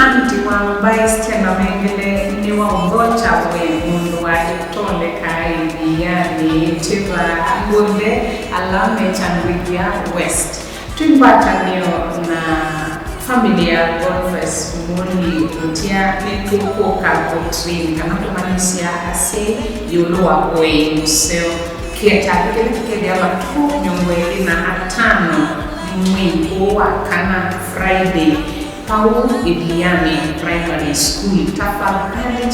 anti wa vice tena mengele ni wa ngocha we mundu wa itonde kai yani tiba ngonde alame Chanwigia West tumpata niyo na familia Boniface Muli utia nituko kakotrini kama kumanisia ase yoloa kwe museo kieta kile ya watu nyongweli na atano mwiko wa kana Friday Paul Idiani Primary School tafadhali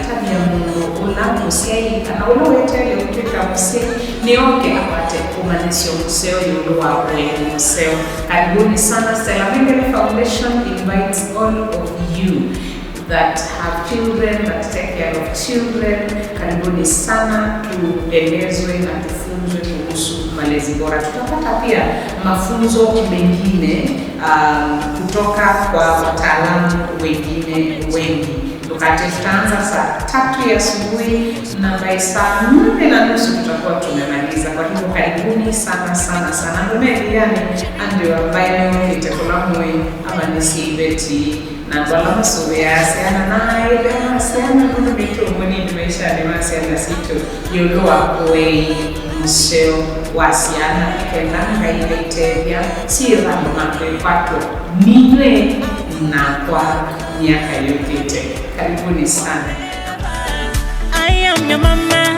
tabia mungu ula musei kana ula wetele ukika musei nioke apate kumanisio museo yuluwa kwe museo. Karibuni sana. Stella Mengele Foundation invites all of you that have children, that take care of children. Karibuni sana tuelezwe na tufunzwe kuhusu malezi bora. Tutapata pia mafunzo mengine kutoka kwa wataalamu wengine wengi. Tukate tutaanza saa 3 asubuhi na by saa 4:30 tutakuwa tumemaliza. Kwa hivyo karibuni sana. Ndio yani ndio ambaye nitakolamwe ama nisibeti na kwa lama sura sana na ile sana kuna vitu mboni tumesha demasi na situ yoloa kwa museo wasiana kenanga ile tebia si rando mapato niwe na kwa miaka yote. Karibuni sana. I am your mama.